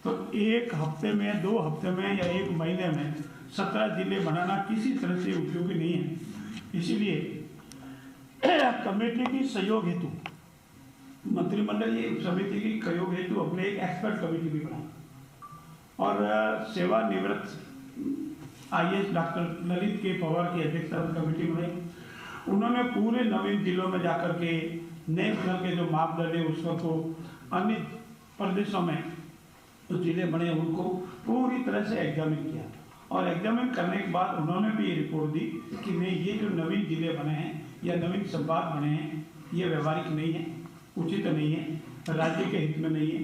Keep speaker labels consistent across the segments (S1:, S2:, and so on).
S1: तो एक हफ्ते में, 2 हफ्ते में या 1 महीने में 17 जिले बनाना किसी तरह से उपयोगी नहीं है। इसीलिए कमेटी की सहयोग हेतु मंत्रिमंडलीय समिति की सहयोग हेतु अपने एक एक्सपर्ट कमेटी भी बनाई और सेवानिवृत्त IAS डॉक्टर ललित के पवार की अध्यक्षता में कमेटी बनाई। उन्होंने पूरे नवीन जिलों में जाकर के नए तरह के जो मापदंड है उसको अन्य प्रदेशों में जो जिले बने उनको पूरी तरह से एग्जामिन किया और एग्जामिन करने के बाद उन्होंने भी ये रिपोर्ट दी कि नहीं, ये जो नवीन जिले बने हैं या नवीन संभाग बने हैं ये व्यवहारिक नहीं है, उचित नहीं है, राज्य के हित में नहीं है,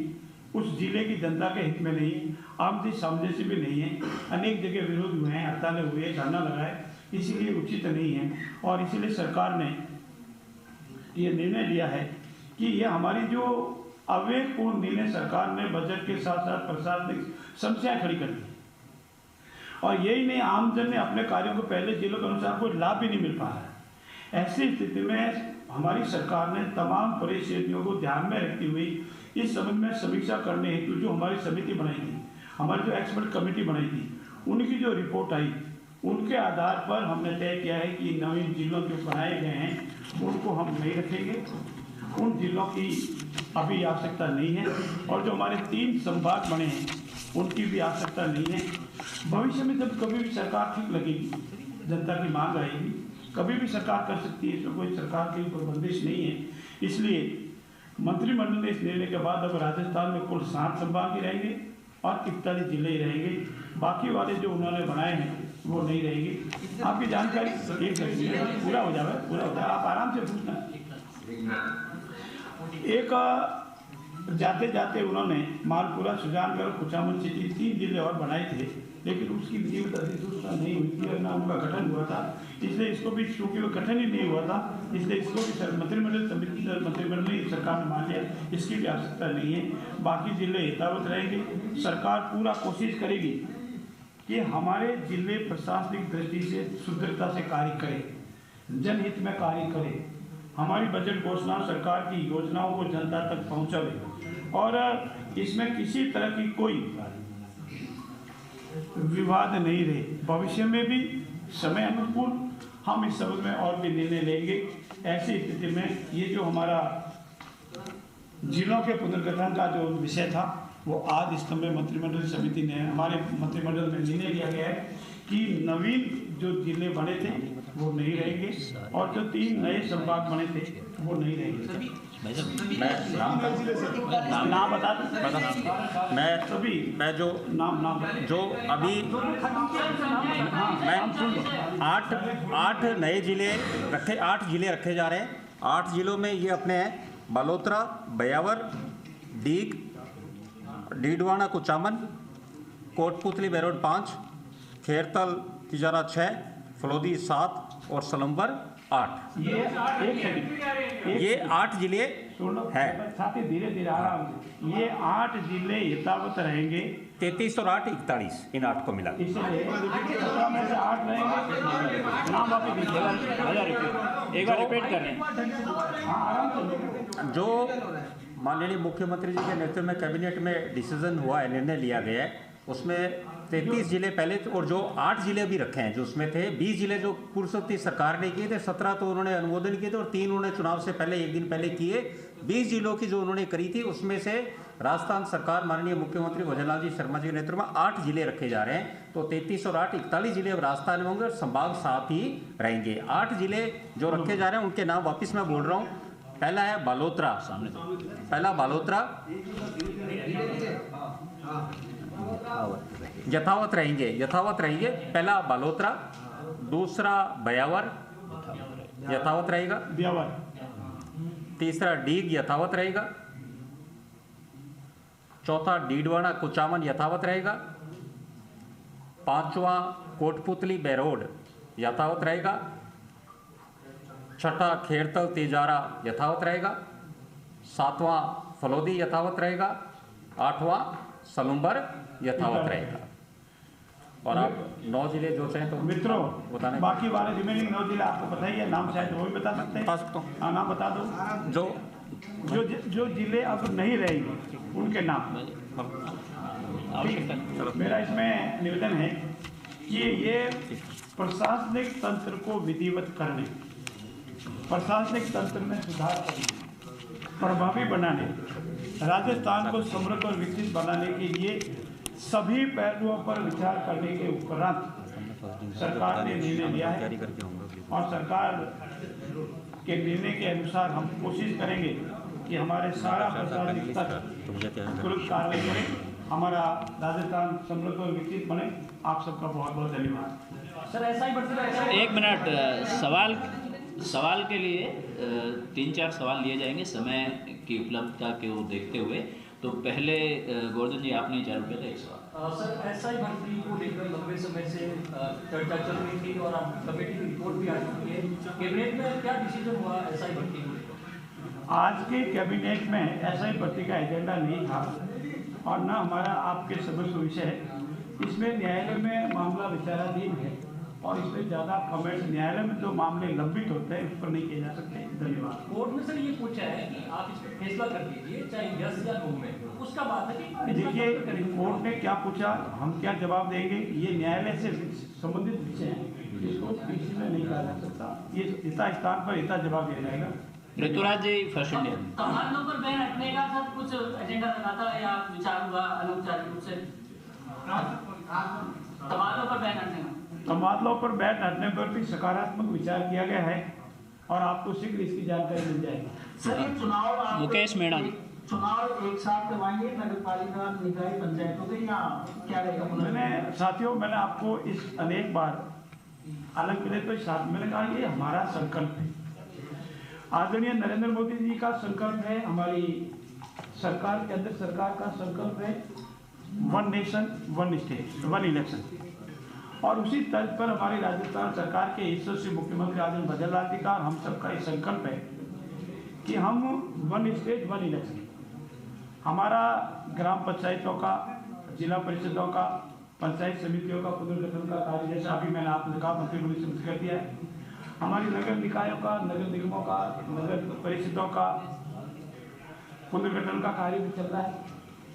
S1: उस जिले की जनता के हित में नहीं है, आमने सामने से भी नहीं है। अनेक जगह विरोध हुए हैं, हड़तालें हुए हैं, धरना लगाए, इसीलिए उचित नहीं है। और इसीलिए सरकार ने ये निर्णय लिया है कि ये हमारी जो अविवेकपूर्ण निर्णय सरकार ने बजट के साथ साथ प्रशासनिक समस्याएं खड़ी कर दी और यही नहीं, आमजन ने अपने कार्यों को पहले जिलों के अनुसार कोई लाभ भी नहीं मिल पा रहा है। ऐसी स्थिति में हमारी सरकार ने तमाम परिस्थितियों को ध्यान में रखते हुए इस संबंध में समीक्षा करने हेतु जो हमारी समिति बनाई थी, हमारी जो एक्सपर्ट कमेटी बनाई थी, उनकी जो रिपोर्ट आई उनके आधार पर हमने तय किया है कि नवीन जिलों जो बनाए गए हैं उनको हम नहीं रखेंगे, उन जिलों की अभी आवश्यकता नहीं है और जो हमारे 3 संभाग बने हैं उनकी भी आवश्यकता नहीं है। भविष्य में जब कभी भी सरकार ठीक लगेगी, जनता की मांग आएगी, कभी भी सरकार कर सकती है, इसमें कोई सरकार की कोई बंदिश नहीं है। इसलिए मंत्रिमंडल ने इस निर्णय के बाद अब राजस्थान में कुल 7 संभाग ही रहेंगे और 41 जिले ही रहेंगे, बाकी वाले जो उन्होंने बनाए हैं वो नहीं रहेंगे। आपकी जानकारी पूरा हो जाए, आप आराम से पूछना। एक जाते जाते उन्होंने मालपुरा, सुजानगढ़, कुचामन सिटी 3 जिले और बनाए थे, लेकिन उसकी नियमित अधिसूचना नहीं हुई थी और ना उनका गठन हुआ था, इसलिए इसको भी, क्योंकि वो गठन ही नहीं हुआ था, इसलिए इसको भी मंत्रिमंडल समिति मंत्रिमंडलीय सरकार ने मान लिया, इसकी भी आवश्यकता नहीं है। बाकी जिले यथावत रहेंगे। सरकार पूरा कोशिश करेगी कि हमारे जिले प्रशासनिक दृष्टि से सुदृढ़ता से कार्य करें, जनहित में कार्य करें, हमारी बजट घोषणा, सरकार की योजनाओं को जनता तक पहुंचावे और इसमें किसी तरह की कोई विवाद नहीं रहे। भविष्य में भी समय अनुकूल हम इस संबंध में और भी निर्णय लेंगे। ऐसी स्थिति में ये जो हमारा जिलों के पुनर्गठन का जो विषय था वो आज इस समय मंत्रिमंडल समिति ने, हमारे मंत्रिमंडल में निर्णय लिया गया है कि नवीन जो जिले बने थे वो नहीं रहेंगे और जो 3 नए संभाग बने थे वो नहीं रहेंगे। मैं नाम बता दूं, मैं जो नाम जो अभी मैं 8 नए जिले रखे, 8 जिले रखे जा रहे हैं। 8 जिलों में ये अपने हैं बालोतरा, बयावर, डीग, डीडवाना, कुचामन, कोटपुतली बेरोड 5, खेरतल तिजारा 6, फलोदी 7 और सलम्बर 8। ये 8 जिले हैं। साथी धीरे धीरे आराम से, ये 8 जिले यथावत रहेंगे। 33 और 8 41, इन 8 को मिला में से 8 रहेंगे। नाम एक बार रिपीट कर रहे हैं। जो माननीय मुख्यमंत्री जी के नेतृत्व में कैबिनेट में डिसीजन हुआ है, निर्णय लिया गया है, उसमें 33 जिले पहले और जो 8 जिले भी रखे हैं, जो उसमें थे 20 जिले जो पूर्ववर्ती सरकार ने किए थे, 17 तो उन्होंने अनुमोदन किए थे और 3 उन्होंने चुनाव से पहले 1 दिन पहले किए। 20 जिलों की जो उन्होंने करी थी उसमें से राजस्थान सरकार माननीय मुख्यमंत्री भजनलाल जी शर्मा जी के नेतृत्व में 8 जिले रखे जा रहे हैं। तो 33 और 8 41 जिले अब राजस्थान में होंगे और संभाग 7 ही रहेंगे। 8 जिले जो रखे जा रहे हैं उनके नाम वापिस मैं बोल रहा हूँ। पहला है बालोतरा, पहला बालोतरा यथावत रहेंगे। पहला बालोतरा, दूसरा बयावर यथावत रहेगा, तीसरा डीग यथावत रहेगा, चौथा डीडवाना कुचामन यथावत रहेगा, 5वां कोटपुतली बेरोड यथावत रहेगा, 6ठा खेरतल तिजारा यथावत रहेगा, 7वां फलोदी यथावत रहेगा, 8वां सलुम्बर यथावत रहेगा। और आप 9 जिले जो चाहें तो
S2: मित्रों
S1: बताने,
S2: बाकी वाले रिमेनिंग 9 जिले आपको पता ही है, नाम शायद वो भी बता सकते हैं।
S1: बता सकता हूँ।
S2: नाम बता दो। जो जिले अब नहीं रहेंगे उनके नाम।
S1: ठीक, मेरा इसमें निवेदन है कि ये प्रशासनिक तंत्र को विधिवत करने, प्रशासनिक तंत्र में सुधार करने, प्रभावी बनाने, राजस्थान को समृद्ध और विकसित बनाने के लिए सभी पहलुओं पर विचार करने के उपरांत सरकार ने निर्णय लिया है और सरकार के निर्णय के अनुसार हम कोशिश करेंगे कि हमारे सारा प्रशासनिक स्तर तुरंत कार्रवाई करें, हमारा राजस्थान समृद्ध और विकसित बने। आप सबका बहुत बहुत धन्यवाद।
S3: सर ऐसा ही बढ़ता है।
S4: एक मिनट, सवाल के लिए 3-4 सवाल लिए जाएंगे समय की उपलब्धता को देखते हुए। तो पहले गोवर्धन जी आपने चालू किया था एक सवाल।
S3: सर एसआई भर्ती को लेकर लंबे समय से चर्चा चल रही थी और आप कमेटी की रिपोर्ट भी आ चुकी है, कैबिनेट में क्या डिसीजन हुआ एसआई भर्ती को लेकर?
S1: आज के कैबिनेट में एसआई भर्ती का एजेंडा नहीं था और न हमारा आपके सदस्य विषय है। इसमें न्यायालय में मामला विचाराधीन है और इसमें ज़्यादा कमेंट्स न्यायालय में जो मामले लंबित होते हैं उस पर नहीं किए जा सकते। धन्यवाद।
S3: कोर्ट ने सर ये पूछा है कि आप इस पर फैसला कर दीजिए, चाहे यस या नो में, उसका बात है कि
S1: देखिए कोर्ट ने क्या पूछा, हम क्या जवाब देंगे, ये न्यायालय से संबंधित विषय है, इसको पीसी में नहीं कहा जा सकता। ये हिता स्थान पर हिता जवाब दिया जाएगा।
S4: ऋतुराज जी फर्स्ट इंडिया।
S5: तबादलों पर बैन हटने का सर कुछ एजेंडा लगा था या विचार हुआ अनौपचारिक रूप से? तबादलों पर बैन हटने का,
S1: तबादलों पर बैन हटने पर भी सकारात्मक विचार किया गया है और आपको शीघ्र इसकी जानकारी मिल जाएगी।
S6: सर ये चुनाव आप
S4: मुकेश मेड़ा जी।
S6: चुनाव एक साथ करवाएंगे नगर पालिका निकाय पंचायतों के या क्या रहेगा?
S1: मैंने आपको इस अनेक बार अलग मिले तो साथ मैंने कहा ये हमारा संकल्प है, आदरणीय नरेंद्र मोदी जी का संकल्प है, हमारी सरकार के अंदर सरकार का संकल्प है 1 नेशन 1 स्टेट 1 इलेक्शन। और उसी तर्ज पर हमारी राजस्थान सरकार के यशस्वी मुख्यमंत्री आदरणीय भजन लाल जी का और हम सबका ये संकल्प है कि हम 1 स्टेट 1 इलेक्शन, हमारा ग्राम पंचायतों का, जिला परिषदों का, पंचायत समितियों का पुनर्गठन का कार्य, जैसा अभी मैंने आपने कहा मंत्रिमंडल से कर दिया है, हमारी नगर निकायों का, नगर निगमों का, नगर परिषदों का पुनर्गठन का कार्य भी चल रहा है।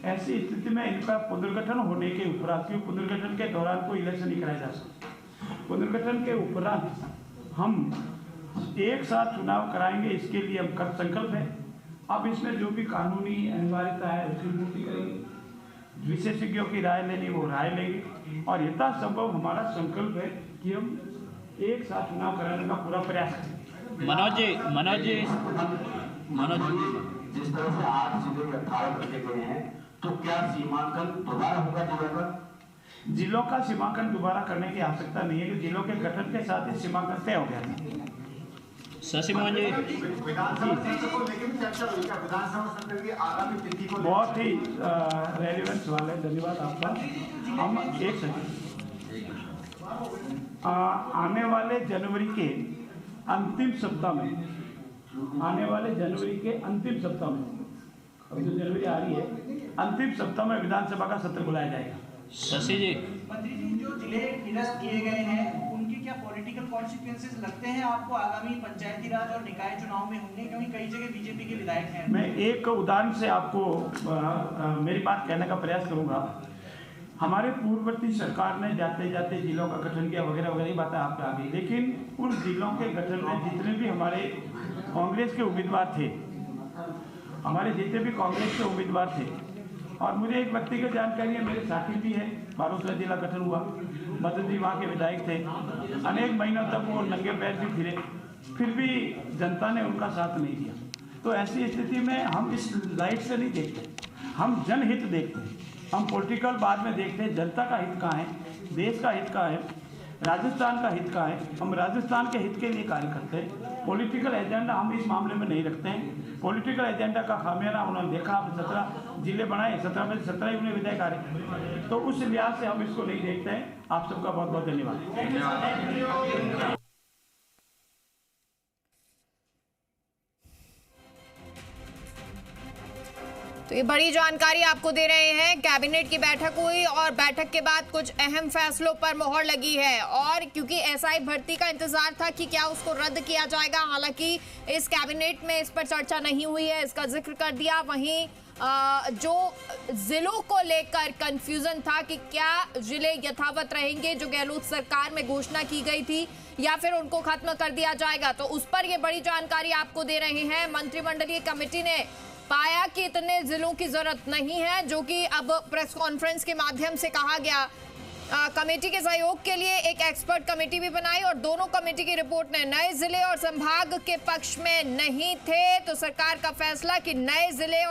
S1: ऐसी स्थिति में इनका पुनर्गठन होने के उपरांत, क्योंकि पुनर्गठन के दौरान कोई इलेक्शन नहीं कराया जा सकता, पुनर्गठन के उपरांत हम एक साथ चुनाव कराएंगे, इसके लिए हम कर संकल्प है। अब इसमें जो भी कानूनी अनिवार्यता है उसकी पूर्ति करेंगे, विशेषज्ञों की राय लेनी वो राय लेंगे और यथासंभव हमारा संकल्प है कि हम एक साथ चुनाव कराने का पूरा प्रयास करें।
S4: मनोज जी
S7: जिस तरह से 8 जिले 18 रखे गए हैं, तो क्या सीमांकन दोबारा होगा जिलों का?
S1: जिलों का सीमांकन दोबारा करने की आवश्यकता नहीं है, जिलों के गठन के साथ ही सीमांकन तय हो गया है।
S4: शशि मोहन जी।
S1: बहुत ही रेलिवेंट सवाल है, धन्यवाद आपका। हम एक सेकंड, आने वाले जनवरी के अंतिम सप्ताह में, आने वाले जनवरी के अंतिम सप्ताह में, अब जो जनवरी आ रही है, अंतिम सप्ताह में विधानसभा का सत्र बुलाया जाएगा।
S4: शशि जी।
S6: मंत्री जी जो जिले निरस्त किए गए हैं उनके क्या पॉलिटिकल कॉन्सिक्वेंसेस लगते हैं आपको आगामी पंचायती राज और निकाय चुनाव में होंगे, क्योंकि कई जगह बीजेपी के विधायक हैं?
S1: मैं एक उदाहरण से आपको मेरी बात कहने का प्रयास करूंगा। हमारे पूर्ववर्ती सरकार ने जाते जाते जिलों का गठन किया वगैरह वगैरह बातें आप आ गई, लेकिन उन जिलों के गठन में जितने भी हमारे कांग्रेस के उम्मीदवार थे, हमारे जितने भी कांग्रेस के उम्मीदवार थे, और मुझे एक व्यक्तिगत जानकारी है, मेरे साथी भी है, बारोसला जिला गठन हुआ, मदन जी वहाँ के विधायक थे, अनेक महीनों तक वो नंगे पैर भी फिरे, फिर भी जनता ने उनका साथ नहीं दिया। तो ऐसी स्थिति में हम इस लाइट से नहीं देखते, हम जनहित देखते हैं, हम पॉलिटिकल बाद में देखते हैं जनता का हित कहाँ है, देश का हित कहाँ है, राजस्थान का हित कहाँ है। हम राजस्थान के हित के लिए कार्य करते हैं, पॉलिटिकल एजेंडा हम इस मामले में नहीं रखते हैं। पॉलिटिकल एजेंडा का खामियाना उन्होंने देखा, 17 जिले बनाए, 17 में 17 ही उन्हें विधायक आ रहे, तो उस लिहाज से हम इसको नहीं देखते हैं। आप सबका बहुत बहुत धन्यवाद।
S8: तो ये बड़ी जानकारी आपको दे रहे हैं। कैबिनेट की बैठक हुई और बैठक के बाद कुछ अहम फैसलों पर मोहर लगी है, और क्योंकि एसआई भर्ती का इंतजार था कि क्या उसको रद्द किया जाएगा, हालांकि इस कैबिनेट में इस पर चर्चा नहीं हुई है, इसका जिक्र कर दिया। वहीं जो जिलों को लेकर कंफ्यूजन था कि क्या जिले यथावत रहेंगे जो गहलोत सरकार में घोषणा की गई थी, या फिर उनको खत्म कर दिया जाएगा, तो उस पर ये बड़ी जानकारी आपको दे रहे हैं। मंत्रिमंडलीय कमेटी ने पाया कि इतने जिलों की जरूरत नहीं है, जो कि अब प्रेस कॉन्फ्रेंस के माध्यम से कहा गया। कमेटी के सहयोग के लिए एक एक्सपर्ट कमेटी भी बनाई और दोनों कमेटी की रिपोर्ट ने नए जिले और संभाग के पक्ष में नहीं थे, तो सरकार का फैसला कि नए जिले